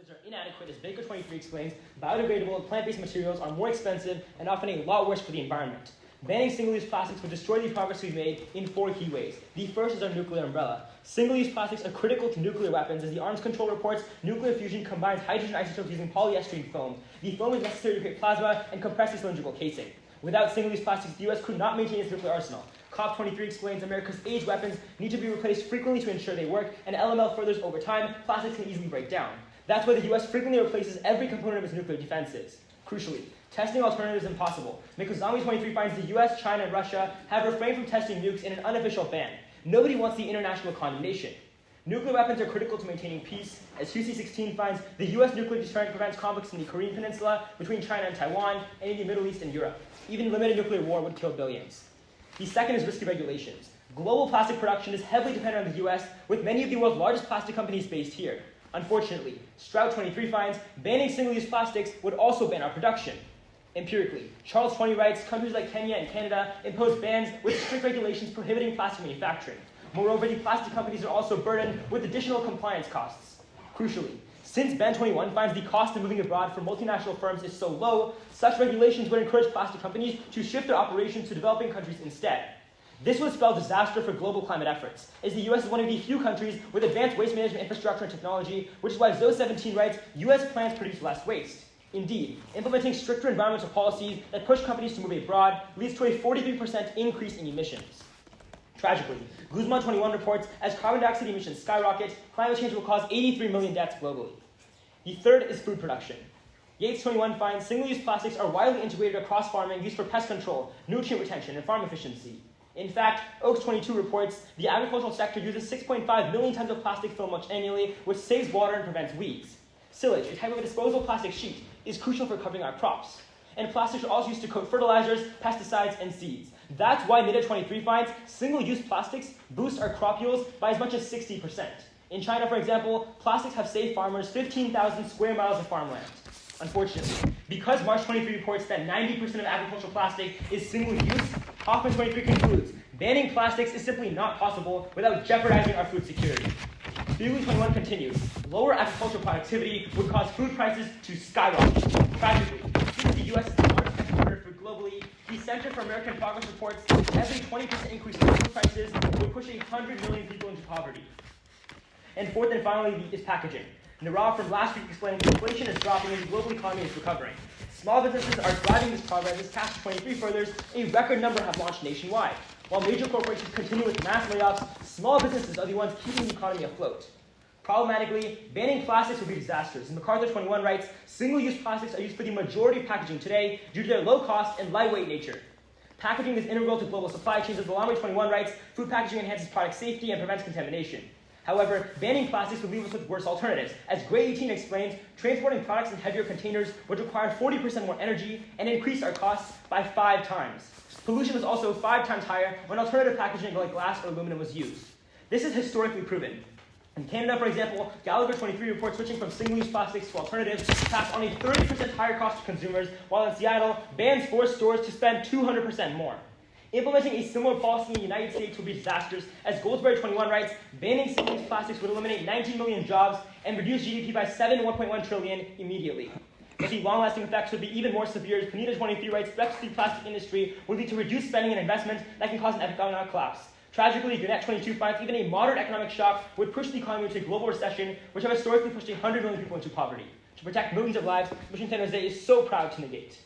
methods are inadequate, as Baker 23 explains, biodegradable and plant-based materials are more expensive and often a lot worse for the environment. Banning single-use plastics would destroy the progress we've made in 4 key ways. The first is our nuclear umbrella. Single-use plastics are critical to nuclear weapons, as the Arms Control reports nuclear fusion combines hydrogen isotopes using polyester foam. The foam is necessary to create plasma and compress the cylindrical casing. Without single-use plastics, the U.S. could not maintain its nuclear arsenal. COP23 explains America's aged weapons need to be replaced frequently to ensure they work, and LML furthers over time, plastics can easily break down. That's why the U.S. frequently replaces every component of its nuclear defenses. Crucially, testing alternatives is impossible, because Zombie 23 finds the US, China, and Russia have refrained from testing nukes in an unofficial ban. Nobody wants the international condemnation. Nuclear weapons are critical to maintaining peace, as QC16 finds the US nuclear deterrent prevents conflicts in the Korean Peninsula, between China and Taiwan, and in the Middle East and Europe. Even limited nuclear war would kill billions. The second is risky regulations. Global plastic production is heavily dependent on the US, with many of the world's largest plastic companies based here. Unfortunately, Stroud 23 finds banning single-use plastics would also ban our production. Empirically, Charles 20 writes, countries like Kenya and Canada impose bans with strict regulations prohibiting plastic manufacturing. Moreover, the plastic companies are also burdened with additional compliance costs. Crucially, since Ban 21 finds the cost of moving abroad for multinational firms is so low, such regulations would encourage plastic companies to shift their operations to developing countries instead. This would spell disaster for global climate efforts, as the U.S. is one of the few countries with advanced waste management infrastructure and technology, which is why Zoe17 writes, U.S. plants produce less waste. Indeed, implementing stricter environmental policies that push companies to move abroad leads to a 43% increase in emissions. Tragically, Guzman 21 reports, as carbon dioxide emissions skyrocket, climate change will cause 83 million deaths globally. The third is food production. Yates 21 finds single-use plastics are widely integrated across farming, used for pest control, nutrient retention, and farm efficiency. In fact, Oaks 22 reports the agricultural sector uses 6.5 million tons of plastic film mulch annually, which saves water and prevents weeds. Silage, a type of a disposable plastic sheet, is crucial for covering our crops. And plastics are also used to coat fertilizers, pesticides, and seeds. That's why NIDA 23 finds single-use plastics boost our crop yields by as much as 60%. In China, for example, plastics have saved farmers 15,000 square miles of farmland. Unfortunately, because March 23 reports that 90% of agricultural plastic is single-use, Hoffman 23 concludes, banning plastics is simply not possible without jeopardizing our food security. Beagley 21 continues, lower agricultural productivity would cause food prices to skyrocket. Tragically, since the U.S. is the largest exporter of food globally, the Center for American Progress reports every 20% increase in food prices would push 100 million people into poverty. And fourth and finally is packaging. Nirav from last week explained inflation is dropping and the global economy is recovering. Small businesses are driving this progress as Task 23 furthers, a record number have launched nationwide. While major corporations continue with mass layoffs, small businesses are the ones keeping the economy afloat. Problematically, banning plastics would be disastrous. And MacArthur 21 writes, single-use plastics are used for the majority of packaging today due to their low cost and lightweight nature. Packaging is integral to global supply chains, as Belami 21 writes, food packaging enhances product safety and prevents contamination. However, banning plastics would leave us with worse alternatives. As Gray 18 explains, transporting products in heavier containers would require 40% more energy and increase our costs by 5 times. Pollution was also 5 times higher when alternative packaging like glass or aluminum was used. This is historically proven. In Canada, for example, Gallagher 23 reports switching from single-use plastics to alternatives passed on a 30% higher cost to consumers, while in Seattle, bans forced stores to spend 200% more. Implementing a similar policy in the United States would be disastrous, as Goldsberry 21 writes, banning single-use plastics would eliminate 19 million jobs and reduce GDP by $1.1 trillion immediately. But the long-lasting effects would be even more severe, as Panita 23 writes, threats to the plastic industry would lead to reduced spending and investment that can cause an economic collapse. Tragically, Gannett 22 finds even a moderate economic shock would push the economy into a global recession, which have historically pushed 100 million people into poverty. To protect millions of lives, Mission San Jose is so proud to negate.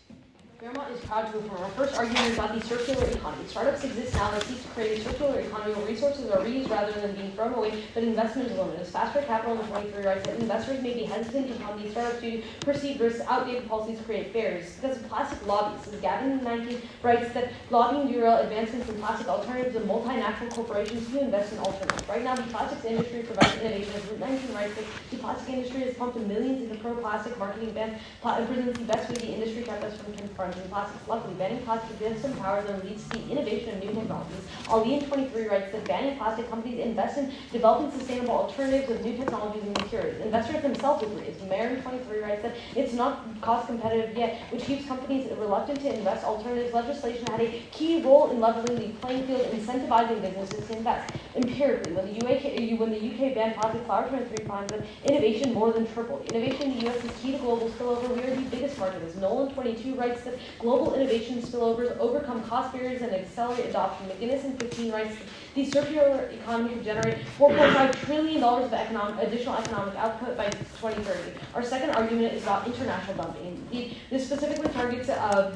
Fairmont is proud to affirm our first argument about the circular economy. Startups exist now that seek to create a circular economy where resources are reused rather than being thrown away, but investment is limited. As Faster Capital in 23 writes that investors may be hesitant to fund these startups due to perceived risks, outdated policies create barriers. Because of plastic lobbies, as Gavin 19 writes that lobbying derail advancements in plastic alternatives of multinational corporations to invest in alternatives. Right now, the plastics industry provides innovation. As Route 19 writes that the plastic industry has pumped millions into pro-plastic marketing bans and presents the best way the industry kept us from confronting environmentally plastics. Luckily, banning plastic disempowers and leads to the innovation of new technologies. Ali in 23 writes that banning plastic companies invest in developing sustainable alternatives with new technologies and materials. Investors themselves agree. As Mayor in 23 writes that it's not cost competitive yet, which keeps companies reluctant to invest. Alternatives legislation had a key role in leveling the playing field and incentivizing businesses to invest. Empirically, when the UK banned plastic, Flower 23 finds that innovation more than tripled. Innovation in the US is key to global spillover. We are the biggest market. As Nolan 22 writes that global innovation spillovers overcome cost barriers and accelerate adoption. McGinnis in 15 writes that the circular economy could generate $4.5 trillion of additional economic output by 2030. Our second argument is about international dumping. Indeed, this specifically targets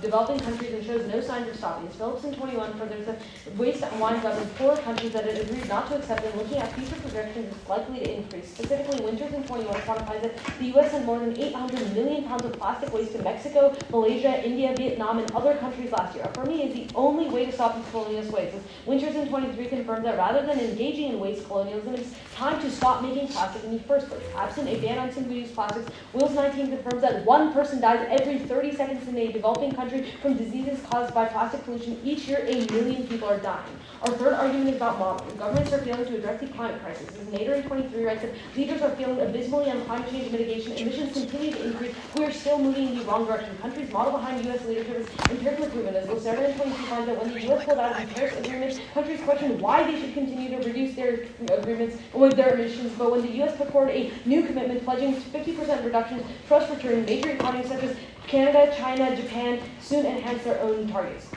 developing countries and shows no signs of stopping. As Phillips in 21 furthers that waste winds up in poorer countries that it agreed not to accept, and looking at future projections is likely to increase. Specifically, Winters in 21 quantifies that the U.S. sent more than 800 million pounds of plastic waste to Mexico, Malaysia, India, Vietnam, and other countries last year. Affirmative is the only way to stop these colonialist waste. As Winters in 23 confirms that rather than engaging in waste colonialism, it's time to stop making plastic in the first place. Absent a ban on single-use plastics, Wills 19 confirms that one person dies every 30 seconds in a developing country from diseases caused by plastic pollution. Each year, 1 million people are dying. Our third argument is about modeling. Governments are failing to address the climate crisis. As Nader in 23 writes that leaders are failing abysmally on climate change mitigation. Emissions continue to increase. We are still moving in the wrong direction. Countries model behind U.S. leadership is empirically proven. As Lacerda in 22 finds that when the U.S. pulled out of the Paris Agreement, countries question why they should continue to reduce their agreements with their emissions. But when the U.S. put forward a new commitment pledging 50% reductions, trust returned. Major economies such as Canada, China, Japan soon enhance their own targets.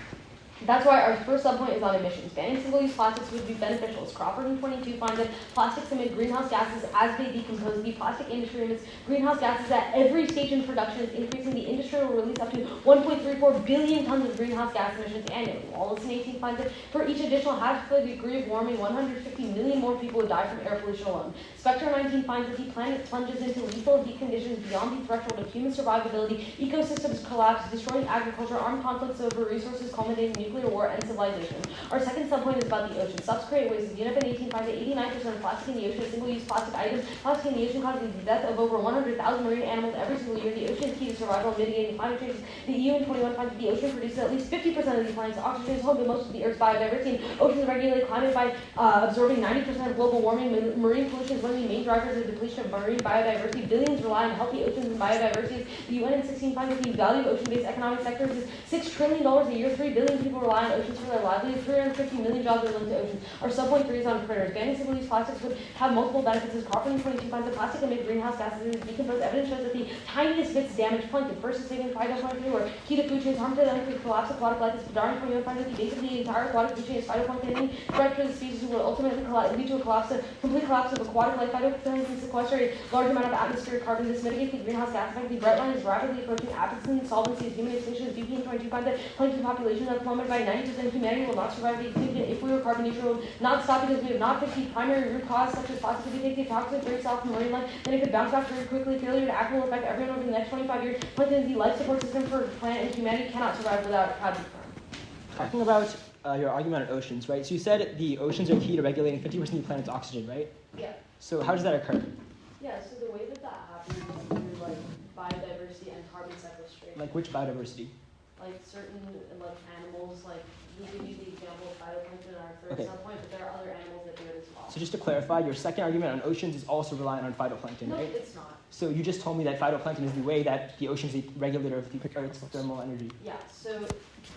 That's why our first subpoint is on emissions. Banning single-use plastics would be beneficial. As Crawford in 22 finds that plastics emit greenhouse gases as they decompose. The plastic industry emits greenhouse gases at every stage in production is increasing. The industry will release up to 1.34 billion tons of greenhouse gas emissions annually. Wallace in 18 finds that for each additional half a degree of warming, 150 million more people would die from air pollution alone. Spectre 19 finds that the planet plunges into lethal heat conditions beyond the threshold of human survivability. Ecosystems collapse, destroying agriculture, armed conflicts over resources culminating in nuclear war and civilization. Our second subpoint is about the ocean. Substrate waste. UNEP in 18 finds that 89% of plastic in the ocean is single-use plastic items. Plastic in the ocean causes the death of over 100,000 marine animals every single year. The ocean is key to survival and mitigating climate change. The EU in 21 finds that the ocean produces at least 50% of the planet's oxygen, is home to most of the Earth's biodiversity. Oceans regulate climate by absorbing 90% of global warming. Marine pollution is one of the main drivers of depletion of marine biodiversity. Billions rely on healthy oceans and biodiversity. The UN in 16 finds that the value of ocean-based economic sectors is $6 trillion a year. 3 billion people rely on oceans for their livelihood. 350 million jobs are linked to oceans. Our subpoint 3 is on critters. Banning single-use plastics would have multiple benefits. As Crawford in 22 finds that plastic emit greenhouse gases as decompose. Evidence shows that the tiniest bits damage plankton. First is saving phytoplankton, or key to food chains, harm to them through collapse of aquatic life. As Padar in 21 finds that the base of the entire aquatic food chain is phytoplankton. Any threat to the species will ultimately lead to a complete collapse of aquatic life. Phytoplankton sequester a large amount of atmospheric carbon. This mitigates the greenhouse gas effect. The bright line is rapidly approaching apathy, solvency, human extinction. As BP in 22 finds that plankton populations have plummeted by 90%. Humanity will not survive the extinction if we were carbon neutral. Will not stop because we have not fixed the primary root cause, such as plastic. If we take the toxic breaks off from marine life, then it could bounce back very quickly. Failure to act will affect everyone over the next 25 years. Plankton is the life support system for the planet, and humanity cannot survive without it. Talking about your argument on oceans, right? So you said the oceans are key to regulating 50% of the planet's oxygen, right? Yeah. So how does that occur? Yeah, so the way that happens is through like biodiversity and carbon sequestration. Like which biodiversity? Like certain like animals, like we can use the example of phytoplankton in our third subpoint, but there are other animals that do it as well. So just to clarify, your second argument on oceans is also reliant on phytoplankton, no, right? No, it's not. So you just told me that phytoplankton is the way that the ocean is a regulator of the Earth's thermal energy. Yeah, so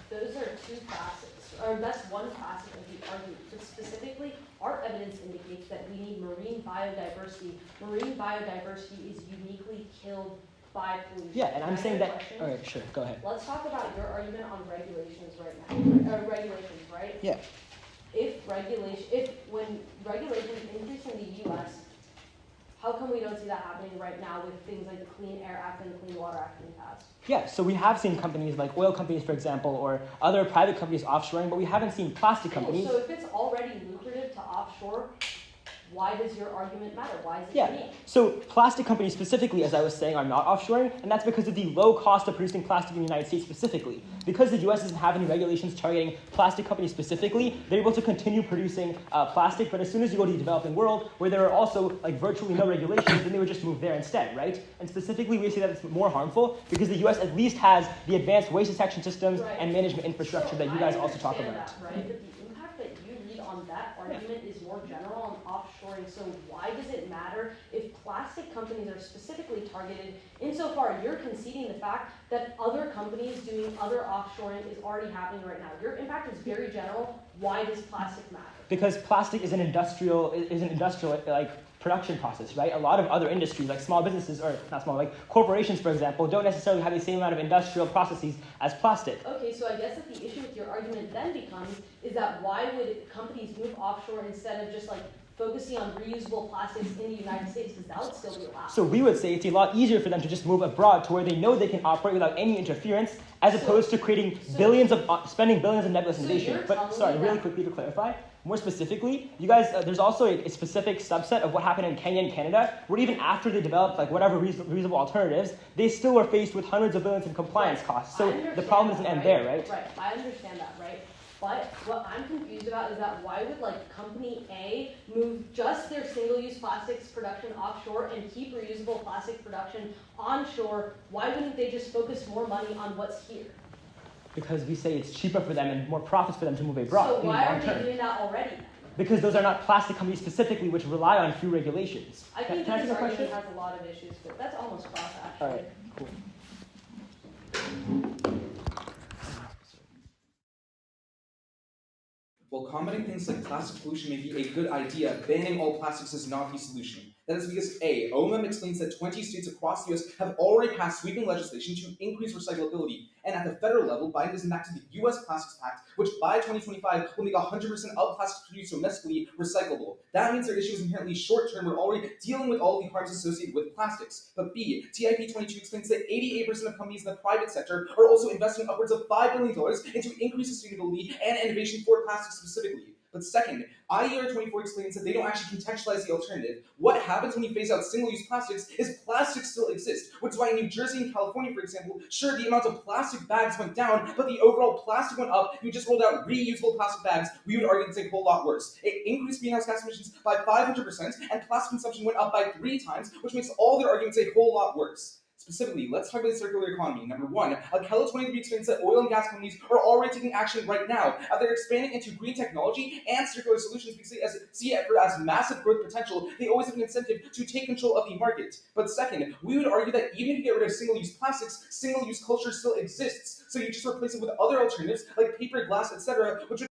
those are two facets, or that's one facet of the argument. But specifically, our evidence indicates that we need marine biodiversity. Marine biodiversity is uniquely killed by pollution. Yeah, and I'm saying that. All right, sure, go ahead. Let's talk about your argument on regulations right now. Regulations, right? Yeah. When regulations increase in the U.S., how come we don't see that happening right now with things like the Clean Air Act and the Clean Water Act being passed? Yeah, so we have seen companies like oil companies, for example, or other private companies offshoring, but we haven't seen plastic companies. So if it's already lucrative to offshore, why does your argument matter? Why is it Yeah. unique? So plastic companies specifically, as I was saying, are not offshoring, and that's because of the low cost of producing plastic in the United States specifically. Because the US doesn't have any regulations targeting plastic companies specifically, they're able to continue producing plastic, but as soon as you go to the developing world, where there are also like virtually no regulations, then they would just move there instead, right? And specifically, we say that it's more harmful because the US at least has the advanced waste detection systems and management infrastructure that you guys also talk about. That, right? But the impact that you read on that argument is more general on offshoring. So why does it matter if plastic companies are specifically targeted? Insofar, you're conceding the fact that other companies doing other offshoring is already happening right now. Your impact is very general. Why does plastic matter? Because plastic is an industrial like production process, right? A lot of other industries, like small businesses, or not small, like corporations, for example, don't necessarily have the same amount of industrial processes as plastic. Okay, so I guess that the issue with your argument then becomes is that why would companies move offshore instead of just like focusing on reusable plastics in the United States, because that would still be allowed. So we would say it's a lot easier for them to just move abroad to where they know they can operate without any interference, as opposed to creating spending billions of nebulous innovation. But sorry, really quickly to clarify, more specifically, you guys, there's also a specific subset of what happened in Kenya and Canada, where even after they developed like whatever reasonable alternatives, they still were faced with hundreds of billions in compliance costs. So the problem doesn't end there, right? Right, I understand that, right? But what I'm confused about is that why would like company A move just their single-use plastics production offshore and keep reusable plastic production onshore? Why wouldn't they just focus more money on what's here? Because we say it's cheaper for them and more profits for them to move abroad. So why are they doing that already then? Because those are not plastic companies specifically, which rely on few regulations. I think that this argument has a lot of issues, but that's almost cross actually. All right, cool. While combating things like plastic pollution may be a good idea, banning all plastics is not the solution. That is because A, OMM explains that 20 states across the US have already passed sweeping legislation to increase recyclability, and at the federal level, Biden has enacted the US Plastics Act, which by 2025 will make 100% of plastics produced domestically recyclable. That means their issue is inherently short-term. We're already dealing with all the harms associated with plastics. But B, TIP 22 explains that 88% of companies in the private sector are also investing upwards of $5 billion into increased sustainability and innovation for plastics specifically. But second, IER 24 explains that they don't actually contextualize the alternative. What happens when you phase out single-use plastics is plastics still exist, which is why in New Jersey and California, for example, sure, the amount of plastic bags went down, but the overall plastic went up. You just rolled out reusable plastic bags. We would argue it's a whole lot worse. It increased greenhouse gas emissions by 500%, and plastic consumption went up by 3 times, which makes all their arguments a whole lot worse. Specifically, let's talk about the circular economy. Number one, Akello 23 explains that oil and gas companies are already taking action right now. They're expanding into green technology and circular solutions because they see it as massive growth potential. They always have an incentive to take control of the market. But second, we would argue that even if you get rid of single-use plastics, single-use culture still exists. So you just replace it with other alternatives like paper, glass, etc., which would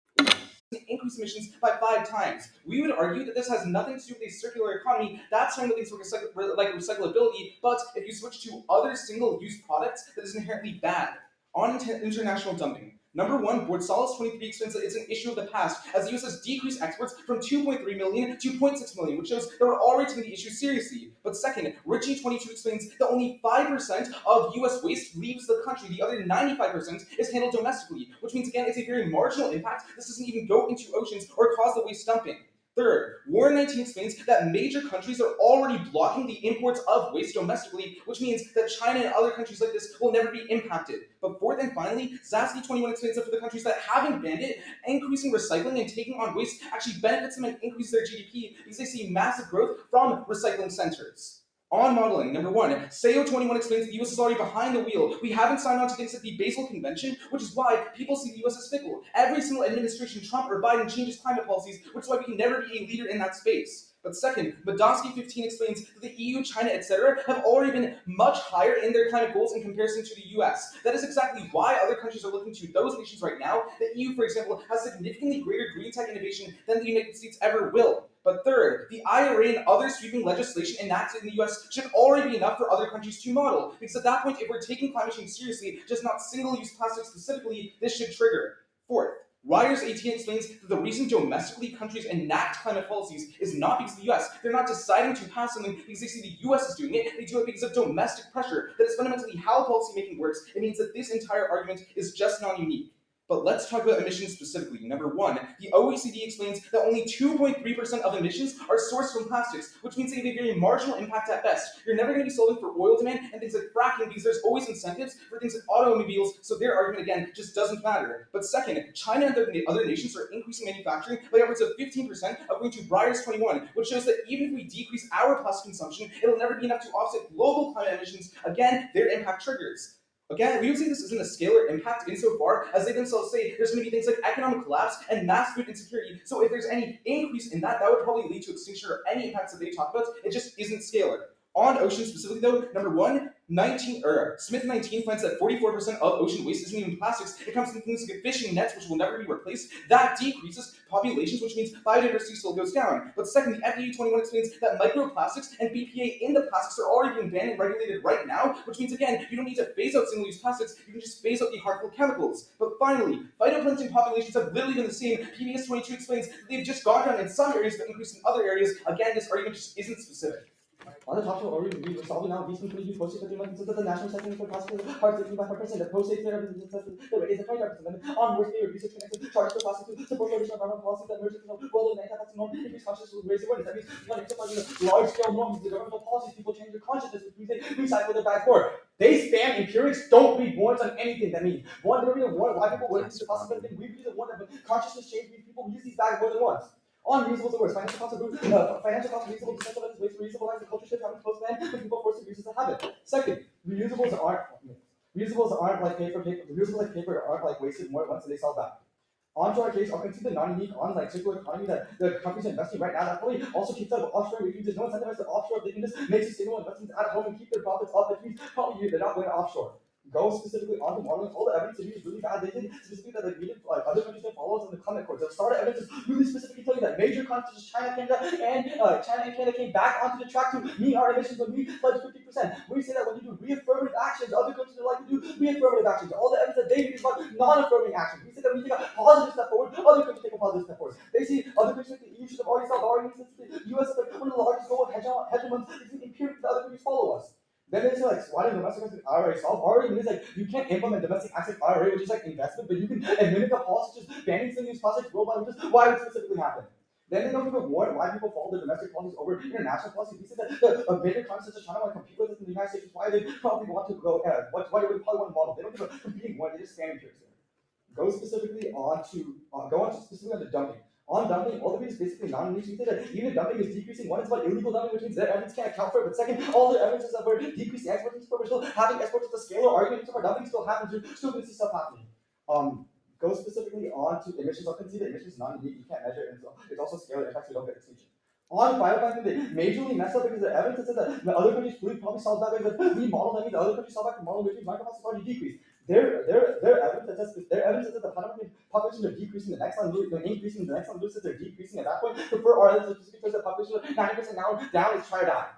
increase emissions by 5 times. We would argue that this has nothing to do with a circular economy. That's something that things like recyclability, but if you switch to other single-use products, that is inherently bad. On international dumping. Number one, Borsalis 23 explains that it's an issue of the past, as the US has decreased exports from 2.3 million to 0.6 million, which shows that we're already taking the issue seriously. But second, Richie 22 explains that only 5% of US waste leaves the country. The other 95% is handled domestically, which means, again, it's a very marginal impact. This doesn't even go into oceans or cause the waste dumping. Third, Warren 19 explains that major countries are already blocking the imports of waste domestically, which means that China and other countries like this will never be impacted. But fourth and finally, Zasky 21 explains that for the countries that haven't banned it, increasing recycling and taking on waste actually benefits them and increases their GDP because they see massive growth from recycling centers. On modeling, number one, SAO21 explains that the US is already behind the wheel. We haven't signed on to things like the Basel Convention, which is why people see the US as fickle. Every single administration, Trump or Biden, changes climate policies, which is why we can never be a leader in that space. But second, Medosky 15 explains that the EU, China, etc. have already been much higher in their climate goals in comparison to the US. That is exactly why other countries are looking to those nations right now. The EU, for example, has significantly greater green tech innovation than the United States ever will. But third, the IRA and other sweeping legislation enacted in the US should already be enough for other countries to model. Because at that point, if we're taking climate change seriously, just not single-use plastic specifically, this should trigger. Fourth, Ryers 18 explains that the reason domestically countries enact climate policies is not because of the US. They're not deciding to pass something because they see the US is doing it. They do it because of domestic pressure. That is fundamentally how policymaking works. It means that this entire argument is just not unique. But let's talk about emissions specifically. Number one, the OECD explains that only 2.3% of emissions are sourced from plastics, which means they have a very marginal impact at best. You're never going to be solving for oil demand and things like fracking because there's always incentives for things like automobiles, so their argument, again, just doesn't matter. But second, China and other nations are increasing manufacturing by upwards of 15%, according to Breyer's 21, which shows that even if we decrease our plastic consumption, it'll never be enough to offset global climate emissions. Again, their impact triggers. Again, we would say this isn't a scalar impact insofar as they themselves say there's going to be things like economic collapse and mass food insecurity. So if there's any increase in that, that would probably lead to extinction or any impacts that they talk about. It just isn't scalar. On ocean specifically though, number one, Smith 19 finds that 44% of ocean waste isn't even plastics. It comes from things like fishing nets, which will never be replaced. That decreases populations, which means biodiversity still goes down. But second, the FDA 21 explains that microplastics and BPA in the plastics are already being banned and regulated right now, which means, again, you don't need to phase out single-use plastics, you can just phase out the harmful chemicals. But finally, phytoplankton populations have literally been the same. PBS 22 explains that they've just gone down in some areas but increased in other areas. Again, this argument just isn't specific. On the top show, already we're solving now recent policy posted that the national second for plastic hard 65%, the post state there is a 25%, on worst day research connected charge for plastic to support traditional environmental policies that merge with the world of anti-plastic norm, increase consciousness with raise awareness. That means you want to implement large scale norms, the governmental policies, people change their consciousness, which means they recycle their bags more. They spam empirics, don't read warrants on anything. That means one, they read a warrant, why people would use the plastic, but then we read the warrant, but consciousness change means people use these bags more than once. Unreasonable is the worst. Financial costs are reasonable, decentralized ways to reasonableize the culture shift having close land when people are forced to use as a habit. Second, reusables aren't like paper. Reusables like paper aren't like wasted more once they sell back. Onto our case, I'll consider the non-unique on like circular economy that the companies are investing right now. That probably also keeps out of offshore. If there's no incentive to offshore, they can just make sustainable investments at home and keep their profits up. Which means probably they're not going to offshore. Go specifically onto modeling. All the evidence to me is really bad. They did specifically that other countries don't follow us in the climate course. The start of evidence is really specifically telling you that major countries, China, Canada came back onto the track to meet our emissions when we pledged 50%. We say that when you do reaffirmative actions, other countries are like to do reaffirmative actions. All the evidence that they need is about non-affirming actions. We say that when you take a positive step forward, other countries take a positive step forward. They see other countries like the EU should have already solved our arguments. The US is like one of the largest global hegemons. It's imperative that other countries follow us. Then it's like, why does domestic acts like IRA solve? IRA means like you can't implement domestic acts like IRA, which is like investment, but you can mimic a policy just banning single-use plastics worldwide, which is why it specifically happened. Then they don't give a warrant why people follow the domestic policies over international policies. He said that the bigger countries such as China want to compete with us in the United States, why they probably want to go ahead. Why they would probably want to model. They don't give a competing warrant, they just stand empirics there. Go specifically on to dumping. On dumping, all the way is basically non-unique. We say that even if dumping is decreasing, one is about illegal dumping, which means their evidence can't account for it. But second, all the evidence is that we're decreasing exports and we're still having exports with the scalar argument. So our dumping still happens. You're still going to see stuff happening. Go specifically on to emissions. I can see that emissions is non-unique. You can't measure it. It's also scalar impacts. You don't get extinction. On bioplankton, they majorly messed up because the evidence says that the other countries probably solved that way. But we model, that means the other countries solved that model, which means microplastics already decreased. Their evidence says that the population are decreasing. The next line, they're increasing. The next line says they're decreasing. At that point, for our evidence, because the population 90% now down is try to die.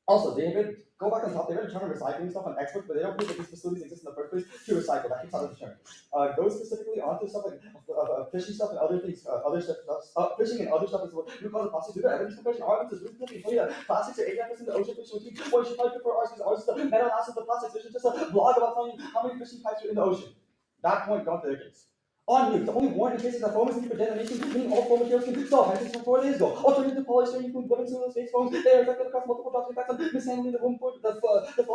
Also, they have go back on top. They've been determined recycling stuff on experts, but they don't prove that these facilities exist in the first place to recycle. That keeps out of the term. Go specifically onto stuff like fishing stuff and other things, fishing and other stuff is what we call the plastics. Do the evidence comparison arguments is really clearly tell you that plastics are 89% of the ocean fishing, which means you should probably prefer ours because ours is the metal mass of the plastics. This is just a blog about telling you how many fishing types are in the ocean. That point got to their case. On nukes, the only warning in cases that foam is needed for detonation, meaning all foam materials can stop. And this is from 4 days ago. Alternative polystyrene foam, building single space foams, they are affected across multiple drops. Impacts on mishandling the foam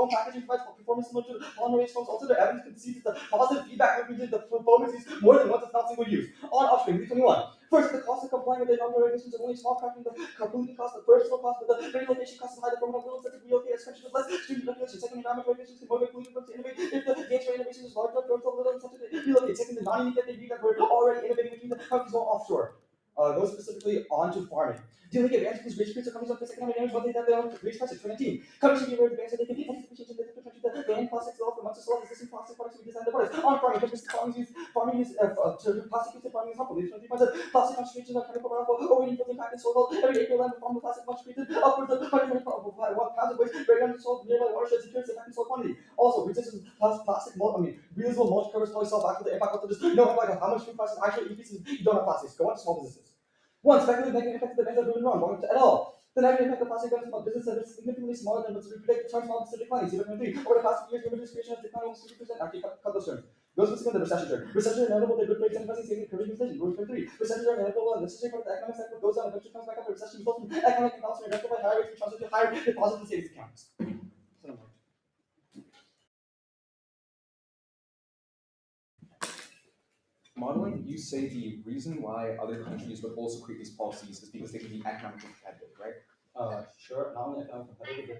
packaging provides performance similar to polymer-based foams. Also, their evidence concedes that the positive feedback loop means that the foam is used more than once. It's not single use. On offshoring, V21. First, the cost of complying with their non-regular regulations is only small fraction of the completing cost, the personal cost, but the relocation cost is high. The firm has little incentive to relocate expansion with less stringent regulations. Second, environmental regulations can motivate polluting firms to innovate. If the gains for innovation is large enough, firms have little incentive to relocate. Second, the non-unique that they read that we're already innovating, which means that countries won't offshore. Go specifically onto farming. Dealing with advances because rich creatures companies don't face economic damage, but they have their own raise prices. 2019. Companies should be aware of advances so they can anticipate changes in the countries that ban plastic sales for months to sell existing plastic products to be designed the products. On farming, countries farming use plastic use farming is harmful. 20 finds that plastic concentrations are chemical runoff overeating filtering impact in soil health. Every acre of land with farmed plastic much created upwards of 120 pounds of waste buried under soil nearby watersheds secures the effect in soil quantity. Also, resistance plastic mulch, reusable mulch covers probably solve back to the impact of this. No impact on how much food prices actually increases. You don't have plastics. Go on to small businesses. One, speculative negative effects of the events are doing wrong, wrong at all. The negative effect of plastic on small business is significantly smaller than what's predicted. Term small business declining. 0.3. Over the past few years, reduced creation has declined almost 50%. Actually, cut those terms. Goes with the recession chart. Recessions are inevitable, they're good for investing, saving, curbing inflation. Goes for 3. Recessions are inevitable, and this is for the economic cycle goes down, eventually comes back up. A recession results in economic imbalance and by higher rates, which transfer to higher deposits and savings accounts. Modeling, you say the reason why other countries would also create these policies is because they can be economically competitive, right? Sure, not only economic competitive,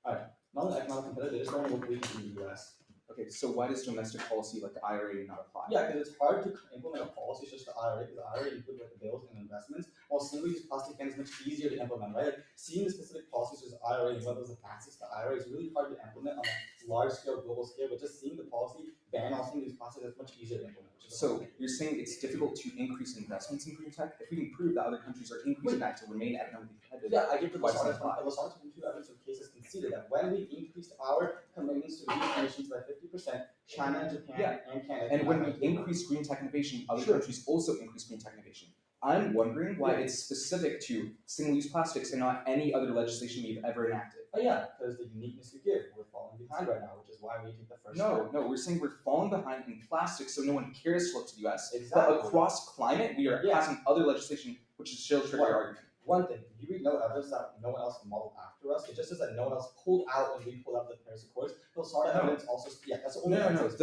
but not only economic competitive, they're just trying to work weakness in the US. Okay, so why does domestic policy like the IRA not apply? Yeah, because it's hard to implement a policy such as the IRA, because the IRA includes like the bills and investments, while single-use plastic ban is much easier to implement, right? Like seeing the specific policies such as IRA and what those facets the IRA is really hard to implement on a large scale, global scale, but just seeing the policy ban all single-use plastic is much easier to implement. So you're saying it's difficult to increase investments in green tech? If we can prove that other countries are increasing that to remain economically competitive, yeah, I give the why does that apply? Lasar's two evidence of cases conceded that when we increased our commitments to reduce emissions by 50%, China, Japan, and Canada. And when we increase green tech innovation, other countries also increase green tech innovation. I'm wondering why it's specific to single-use plastics and not any other legislation we've ever enacted. Oh yeah, because the uniqueness you give, we're falling behind right now, which is why we take the first step. No, we're saying we're falling behind in plastics, so no one cares to look to the US. Exactly. But across climate, we are passing other legislation, which is still trigger your argument. One thing, you read no evidence that no one else modeled after us. It just says that no one else pulled out when we pulled out the Paris Accords. Those sort of evidence also, that's the only evidence.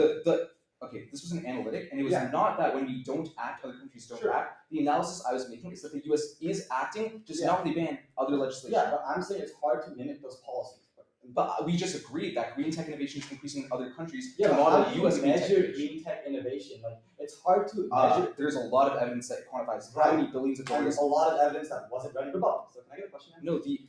Okay, this was an analytic, and it was not that when we don't act, other countries don't act. The analysis I was making is that the US is acting, just not when they ban other legislation. Yeah, but I'm saying it's hard to mimic those policies. But we just agreed that green tech innovation is increasing in other countries. Yeah, to but model how do you US measure green tech innovation? Like, it's hard to measure. There's a lot of evidence that quantifies how many billions of And dollars. there's a lot of evidence that wasn't ready to rebuttal. So can I get a question now? No, the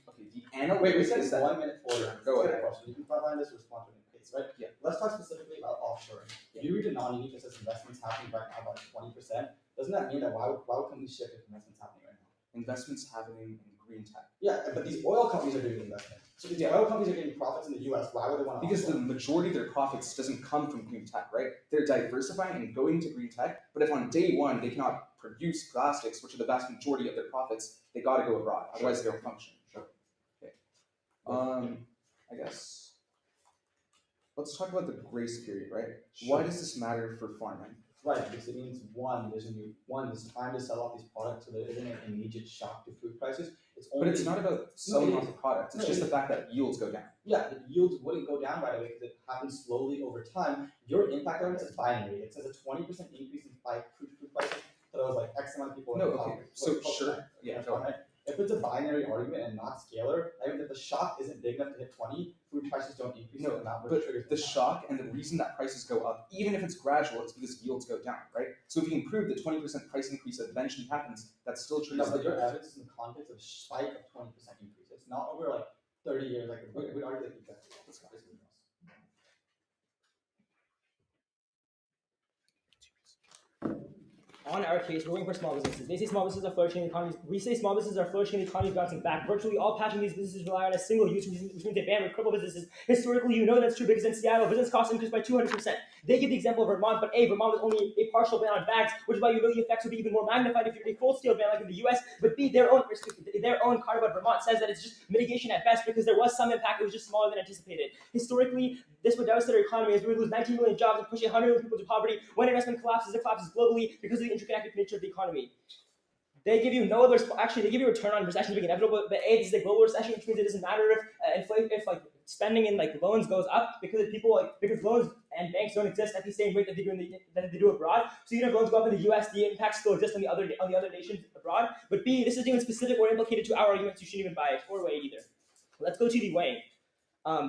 analytic. Wait, we said is that 1 minute forward. Go ahead. Question. You can find this response in the case, right? Yeah. Let's talk specifically about offshoring. If you read a non-unique that says investments happening right now about 20%, doesn't that mean that why would companies shift if investments happening right now? Investments happening in green tech. Yeah, but these oil companies are doing the investment. So if the oil companies are getting profits in the US, why would they want to? Because the majority of their profits doesn't come from green tech, right? They're diversifying and going to green tech, but if on day one they cannot produce plastics, which are the vast majority of their profits, they gotta go abroad. Otherwise they don't function. Sure. Okay. I guess let's talk about the grace period, right? Sure. Why does this matter for farming? Right, because it means there's time to sell off these products so there isn't an immediate shock to food prices. But it's not about selling off the products. It's just the fact that yields go down. Yeah, the yields wouldn't go down right away because it happens slowly over time. Your impact on it is binary. It says a 20% increase in food prices, so it was like X amount of people. No, okay. So sure. Yeah, go ahead. If it's a binary argument and not scalar, I mean, if the shock isn't big enough to hit 20, food prices don't increase. No, but the shock and the reason that prices go up, even if it's gradual, it's because yields go down, right? So if you can prove the 20% price increase that eventually happens, that still triggers. No, but your evidence is in the context of a spike of 20% increase. It's not over like 30 years. Like we argue that that's basically else. On our case, we're going for small businesses. They say small businesses are flourishing economies. We say small businesses are flourishing economies bouncing back. Virtually all patching these businesses rely on a single use, which means they ban or cripple businesses. Historically, you know that's true because in Seattle, business costs increased by 200%. They give the example of Vermont, but Vermont was only a partial ban on bags, which is why you know the effects would be even more magnified if you're a full-scale ban like in the US. But B, their own card about Vermont says that it's just mitigation at best because there was some impact, it was just smaller than anticipated. Historically, this would devastate our economy as we would lose 19 million jobs and push 100 million people to poverty. When investment collapses, it collapses globally because of the interconnected nature of the economy. They give you no other. Actually, they give you a return on recession being inevitable. But A, this is a global recession, which means it doesn't matter if like spending in like loans goes up because because loans and banks don't exist at the same rate that they do abroad. So even if loans go up in the U.S., the impacts still exist on the other nations abroad. But B, this isn't even specific or implicated to our arguments. You shouldn't even buy it or weigh it either. Let's go to the weighing.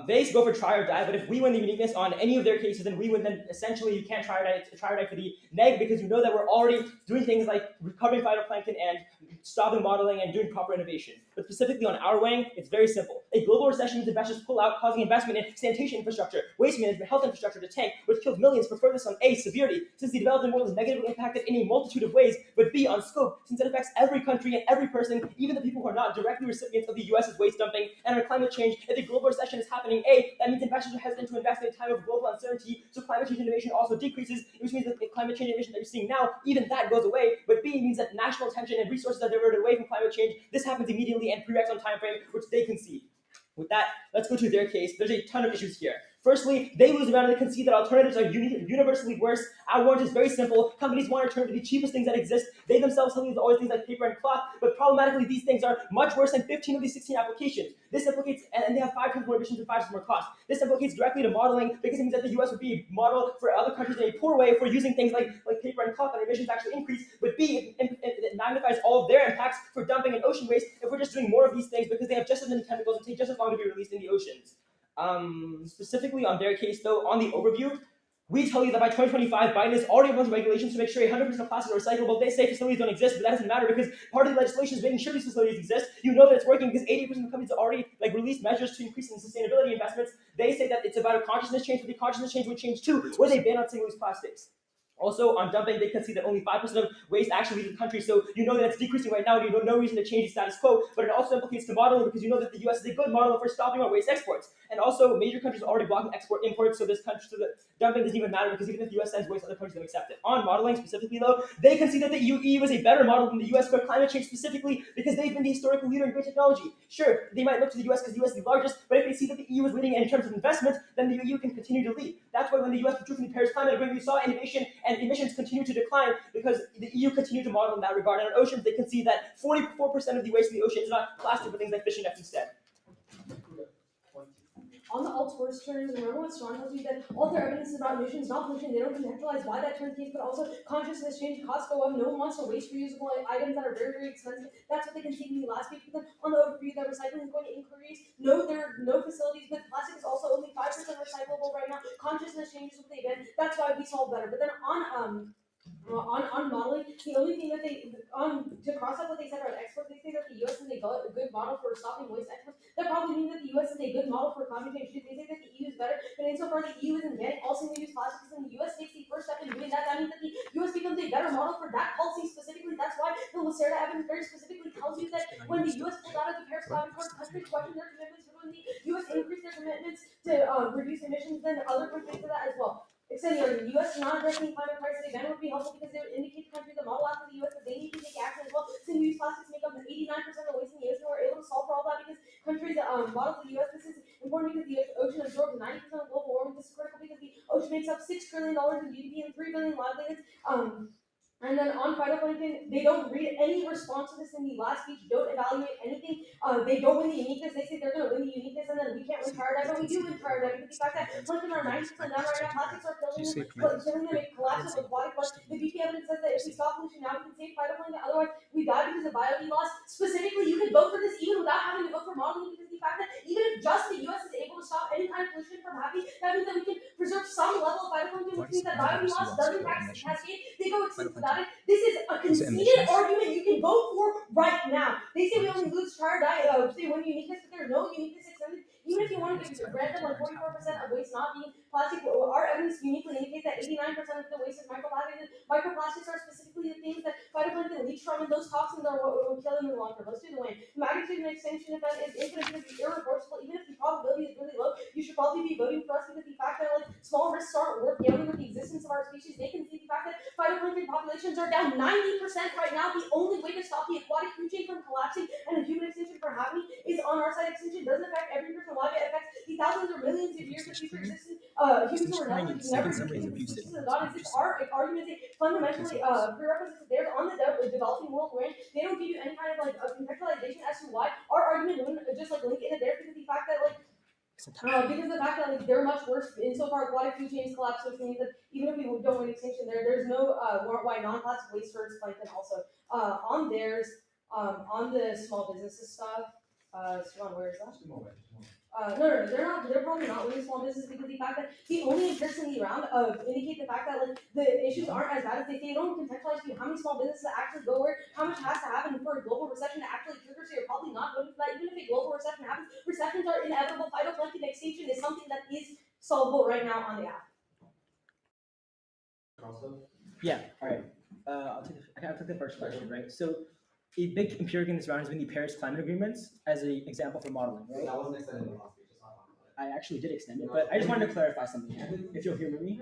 They go for try or die, but if we win the uniqueness on any of their cases, then we win. Then essentially you can't try or die for the neg because you know that we're already doing things like recovering phytoplankton and stopping modeling and doing proper innovation. But specifically on our weighing, it's very simple. A global recession means investors pull out, causing investment in sanitation infrastructure, waste management, health infrastructure to tank, which kills millions. For furthest on A, severity, since the developing world is negatively impacted in a multitude of ways, but B, on scope, since it affects every country and every person, even the people who are not directly recipients of the US's waste dumping. And on climate change, if a global recession is happening, A, that means investors are hesitant to invest in a time of global uncertainty, so climate change innovation also decreases, which means that the climate change innovation that you're seeing now, even that goes away. But B means that national attention and resources are diverted away from climate change. This happens immediately and prereqs on time frame, which they concede. With that, let's go to their case. There's a ton of issues here. Firstly, they lose around and they concede that alternatives are universally worse. Our warrant is very simple. Companies want to turn to the cheapest things that exist. They themselves tell you always things like paper and cloth, but problematically, these things are much worse than 15 of these 16 applications. This implicates, and they have 5 times more emissions and 5 times more cost. This implicates directly to modeling because it means that the US would be a model for other countries in a poor way if we're using things like paper and cloth and emissions actually increase. But B, it magnifies all of their impacts for dumping and ocean waste if we're just doing more of these things because they have just as many chemicals and take just as long to be released in the oceans. Specifically on their case, though, on the overview, we tell you that by 2025, Biden has already implemented regulations to make sure 100% of plastics are recyclable. They say facilities don't exist, but that doesn't matter because part of the legislation is making sure these facilities exist. You know that it's working because 80% of companies have already released measures to increase in sustainability investments. They say that it's about a consciousness change, but the consciousness change would change too, where they ban on single-use plastics. Also, on dumping, they can see that only 5% of waste actually leaves the country, so you know that it's decreasing right now, and you have no reason to change the status quo, but it also implicates the modeling because you know that the US is a good model for stopping our waste exports. And also, major countries are already blocking export imports, so the dumping doesn't even matter because even if the US sends waste, other countries don't accept it. On modeling specifically, though, they can see that the EU is a better model than the US for climate change specifically because they've been the historical leader in green technology. Sure, they might look to the US because the US is the largest, but if they see that the EU is leading in terms of investment, then the EU can continue to lead. That's why when the US withdrew from the Paris Climate Agreement, we saw innovation and emissions continue to decline because the EU continued to model in that regard. And on oceans, they can see that 44% of the waste in the ocean is not plastic, but things like fishing nets instead. On the alt source terms, remember what Sean tells you that all their evidence is about emissions, not pollution. They don't contextualize why that turns case, but also consciousness change, costs go up. No one wants to waste reusable items that are very, very expensive. That's what they can see from me last week. But then on the overview, that recycling is going to increase. No, there are no facilities, but plastic is also only 5% recyclable right now. Consciousness changes what they've been. That's why we solve better. But then on modeling, the only thing that they to cross up what they said about exports, they say that the U.S. is a good model for stopping waste exports. That probably means that the U.S. is a good model for climate change. They say that the EU is better, but insofar the EU isn't banning all single-use plastics, and the U.S. takes the first step in doing that. That means that the U.S. becomes a better model for that policy specifically. That's why the Lacerda evidence very specifically tells you that when the U.S. pulled out of the Paris Climate Accord, countries question their commitments, but when the U.S. increased their commitments to reduce emissions, then other countries did that as well. Extending the U.S. not addressing climate crisis again would be helpful because they would indicate to countries that model after the U.S. that they need to take action as well. Single-use plastics make up 89% of waste in the ocean. We're able to solve for all that because countries that model the U.S. This is important because the ocean absorbs 90% of global warming. This is critical because the ocean makes up $6 trillion in GDP and 3 billion livelihoods. And then on phytoplankton, they don't read any response to this in the last speech, don't evaluate anything. They don't win the uniqueness. They say they're going to win the uniqueness, and then we can't win tired but we do win tired because the fact that plankton are 90% down right now, plastics are killing them, it collapses of aquatic life. The BP evidence says that if we stop pollution now, we can save phytoplankton, otherwise we die because of biodiversity loss. Specifically, you can vote for this even without having to vote for modeling because the fact that even if just the US is able to stop any kind of pollution from happening, that means that we can preserve some level of phytoplankton, which means that biodiversity loss doesn't cascade. They go extinct without it. This is a conceded argument you can vote for right now. They say we only lose tired say when uniqueness, but there's no uniqueness extended. Even if you want to give random like 44% of waste not being plastic, our evidence uniquely indicates that 89% of the waste is microplastics. Microplastics are specifically the things that phytoplankton leach from, and those toxins are what will kill them in the long term. Let's do the way. The magnitude and extinction event is infinite because it's irreversible. Even if the probability is really low, you should probably be voting for us because the fact that small risks aren't worth dealing with the existence of our species. They can see the fact that phytoplankton populations are down 90% right now. The only way to stop the aquatic food chain from collapsing and a human extinction from happening is on our side. Extinction doesn't affect every person alive. It affects the thousands or millions of years of future existence humans who are not living never the species of God. Is this our argument is fundamentally prerequisite to theirs on the developing world we're in. They don't give you any kind of contextualization as to why our argument wouldn't just link into theirs because the fact that because of the fact that they're much worse insofar aquatic food chains collapse, which means that even if we don't win extinction there's no why non-plastic waste hurts plankton also. On theirs, on the small businesses stuff, Siobhan, where is that? No, they're probably not winning small business because the fact that the only empirics in the round indicate the fact that the issues aren't as bad as they say. They don't contextualize you how many small businesses actually go where, how much has to happen for a global recession to actually trigger, so you're probably not voting for that. Even if a global recession happens, recessions are inevitable. Phytoplankton extinction is something that is solvable right now on the app. Yeah, alright. I'll take the first question, right? So a big empiric in this round has been the Paris Climate Agreements as an example for modeling, right? That wasn't extended in the last speech. It's not I actually did extend it, but I just wanted to clarify something, if you'll hear me.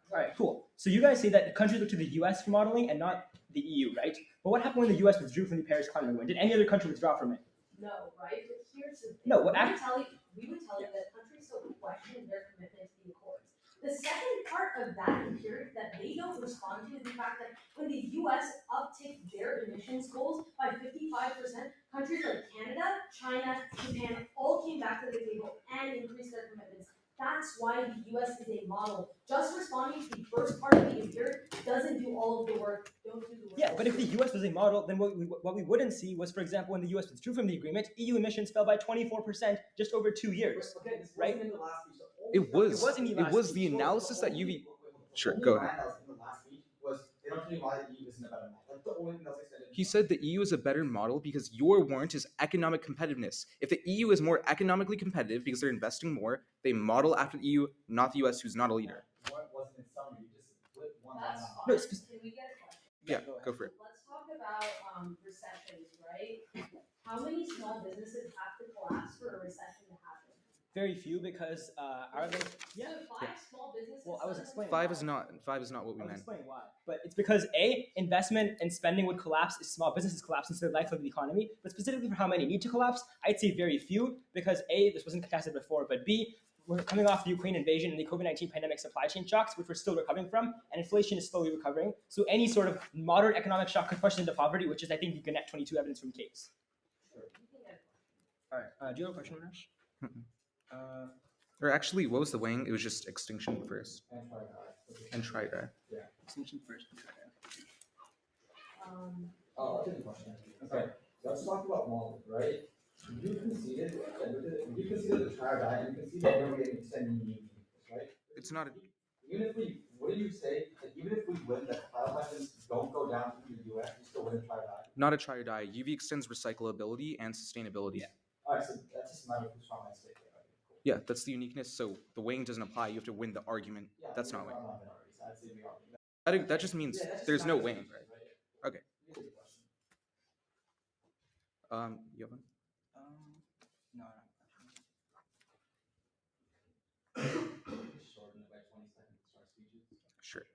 Alright, cool. So you guys say that countries look to the US for modeling and not the EU, right? But what happened when the US withdrew from the Paris Climate Agreement? Did any other country withdraw from it? No, right? But here's the thing. No, We would tell you that countries to question their commitment to the Accords. The second part of that empiric that they don't respond to is the fact that when the US upticked their emissions goals by 55%, countries like Canada, China, Japan all came back to the table and increased their commitments. That's why the US is a model. Just responding to the first part of the empiric doesn't do all of the work. Don't do the work. Yeah, but if the US was a model, then what we wouldn't see was, for example, when the US withdrew from the agreement, EU emissions fell by 24% just over 2 years. Okay, this right? wasn't in the last speech. It was. It was in the last the speech. analysis that UV. Sure, Only go line ahead. that was in the last speech was they don't tell you why the EU isn't a better model. That's the only thing that was extended. He said the EU is a better model because your warrant is economic competitiveness. If the EU is more economically competitive because they're investing more, they model after the EU, not the US, who's not a leader. What wasn't in summary? You just flipped one line That's out. No, fine. Can we get a question? Yeah, go ahead. go for it. Let's talk about recessions, right? How many small businesses have to collapse for a recession to happen? Very few, because Ireland. Yeah. So five small businesses. Well, I was suddenly explaining. Five is not what we I was meant. explaining why. But it's because A, investment and spending would collapse if small businesses collapse into the life of the economy. But specifically for how many need to collapse, I'd say very few, because A, this wasn't contested before, but B, we're coming off the Ukraine invasion and the COVID-19 pandemic supply chain shocks, which we're still recovering from, and inflation is slowly recovering. So any sort of moderate economic shock could push us into poverty, which is, I think, the Net 22 evidence from case. All right. Do you have a question, Rash? Or actually, what was the weighing? It was just extinction first. And try that. And try that. Extinction first. I'll take the question. Okay, let's talk about models, right? You conceded the trial diet, and you conceded that we're getting extended uniqueness, right? It's not a Even if we, what do you say? That even if we win, that trial weapons don't go down to the US, we still win the trial diet. not a try or die. UV extends recyclability and sustainability. Yeah. Alright, so that's just a matter of who's strong and stake there. Okay, cool. Yeah, that's the uniqueness. So the weighing doesn't apply. You have to win the argument. Yeah, That's we not are weighing. minorities, so I'd say we are. That just means Yeah, that's just there's no matters weighing, of right? choice, Okay, You take the question. You have one? No. Shorten it by 20 seconds to start speeches. Sure.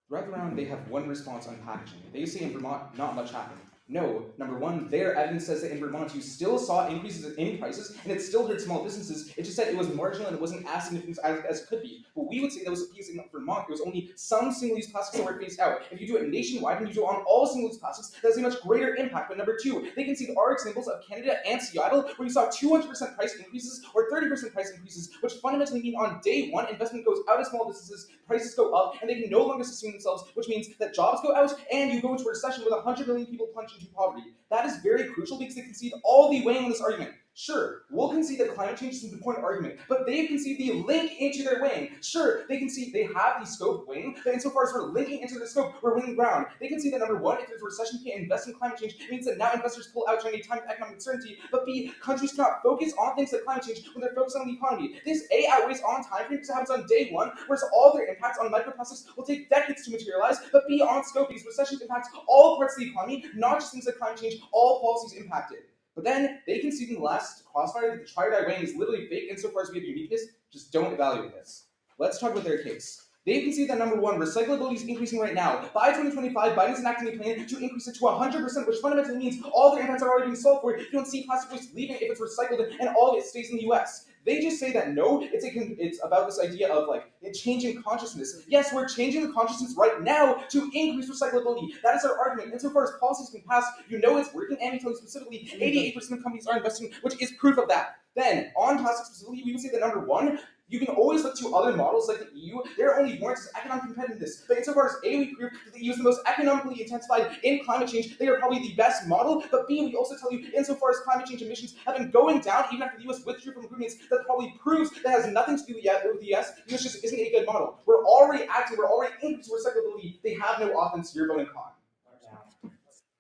Throughout the round, they have one response on packaging. They say in Vermont, not much happened. No, number one, their evidence says that in Vermont, you still saw increases in prices, and it still hurt small businesses. It just said it was marginal and it wasn't as significant as it could be. But we would say that was because in Vermont, there was only some single-use plastics that were phased out. If you do it nationwide and you do it on all single-use plastics, that has a much greater impact. But number two, they can see our examples of Canada and Seattle, where you saw 200% price increases or 30% price increases, which fundamentally mean on day one, investment goes out of small businesses, prices go up, and they can no longer sustain themselves, which means that jobs go out, and you go into a recession with 100 million people plunged into poverty. That is very crucial because they concede all the weighing on this argument. Sure, we'll concede that climate change is an important argument, but they've conceded the link into their weighing. Sure, they concede they have the scope weighing, but insofar as we're linking into the scope, we're winning ground. They concede that number one, if there's a recession, you can't invest in climate change. It means that now investors pull out during a time of economic uncertainty. But B, countries cannot focus on things like climate change when they're focused on the economy. This A outweighs on time frame because it happens on day one, whereas all their impacts on microplastics will take decades to materialize. But B on scope because recessions impact all parts of the economy, not just things like climate change. All policies impacted. But then they concede in the last crossfire that the try or die weighing is literally fake insofar as we have uniqueness. Just don't evaluate this. Let's talk about their case. They concede that number one, recyclability is increasing right now. By 2025, Biden's enacting a plan to increase it to 100%, which fundamentally means all their impacts are already being solved for. You don't see plastic waste leaving if it's recycled and all of it stays in the US. They just say that no, it's about this idea of like changing consciousness. Yes, we're changing the consciousness right now to increase recyclability. That is our argument. Insofar as policies can pass, you know it's working, and we tell you specifically 88% of companies are investing, which is proof of that. Then, on plastics specifically, we would say that number one, you can always look to other models like the EU. Their only warrant is economic competitiveness. But insofar as A, we prove that the EU is the most economically intensified in climate change, they are probably the best model. But B, we also tell you, insofar as climate change emissions have been going down even after the US withdrew from agreements, that probably proves that has nothing to do with the US. The US just isn't a good model. We're already acting, we're already increasing recyclability. They have no offense, you're voting con.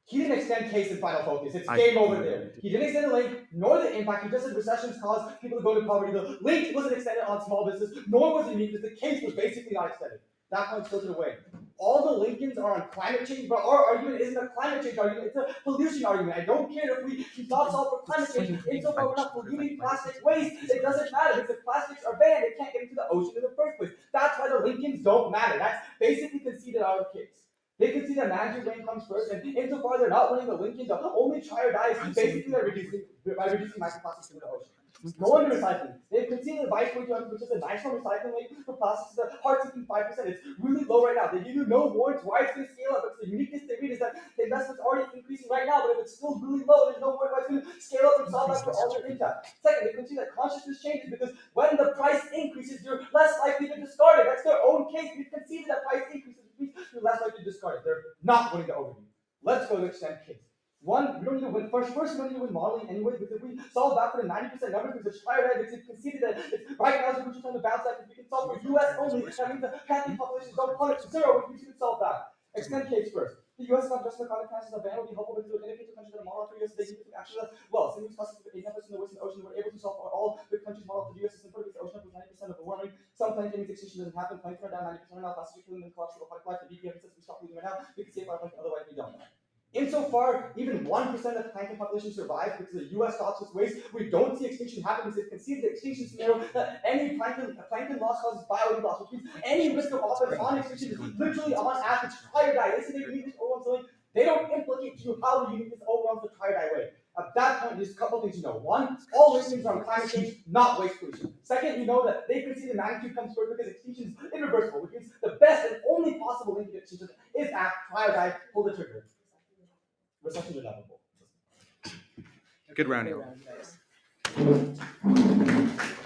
He didn't extend case in final focus. It's game over there. He didn't extend the link, nor the impact. He just said recessions cause people to go into poverty. The link wasn't extended on small business, nor was it unique. The case was basically not extended. That point's tilted away. All the Lincolns are on climate change, but our argument isn't a climate change argument. It's a pollution argument. I don't care if we not solve for climate change. Insofar we're not polluting plastic waste, it doesn't matter. Because if plastics are banned, it can't get into the ocean in the first place. That's why the Lincolns don't matter. That's basically conceded our case. They can see that management rank comes first, and insofar they're not winning the Lincoln, the only try or die is basically by reducing microplastics into the ocean. Go into recycling. They've conceded advice which is a national recycling rate for plastics is a hard-seeking 5%. It's really low right now. They give you no warrants why it's going to scale up. It's the uniqueness they read is that the investment's already increasing right now, but if it's still really low, there's no warrant why it's going to scale up and solve that for all their impact. Second, they concede that consciousness changes because when the price increases, you're less likely to discard it. That's their own case. We've conceded that price increases, you're less likely to discard it. They're not willing to overview. Let's go to extend case. One, we don't need to win first we don't need to win modeling anyway, because if we solve back for the 90% number, because it's higher because we've conceded that it's right now is we're just trying to bounce back. If we can solve for US only, that means the Catholic populations don't plummet to zero, which we can solve back. Extend case first. The US is not just narcotic crisis, a ban will be helpful because it would indicate to countries that are model for US, they need to action as well. Same as plastics with 8 in the Western Ocean, we're able to solve for all the countries model for the US is important because the ocean was 90% of the warming. Some plankton extinction doesn't happen, plankton are down 90% right now, plastics are killing them, collapse of aquatic life, the BPF says we stop losing right now, we can save our plankton, otherwise we don't. Insofar, even 1% of the plankton population survives because the U.S. toxic waste, we don't see extinction happen because they've conceded the extinction scenario that any plankton loss causes biology loss, which means any risk of offense on extinction is literally on average tire die. They say they unique this overwhelms they don't implicate to you how the uniqueness overwhelms the tire die way. At that point, there's a couple things you know. One, all listings are on climate change, not waste pollution. Second, you know that they concede the magnitude comes first because extinction is irreversible, which means the best and only possible link to extinction is act, tire die, pull the trigger. Recessions are inevitable. Good round. Good round, guys.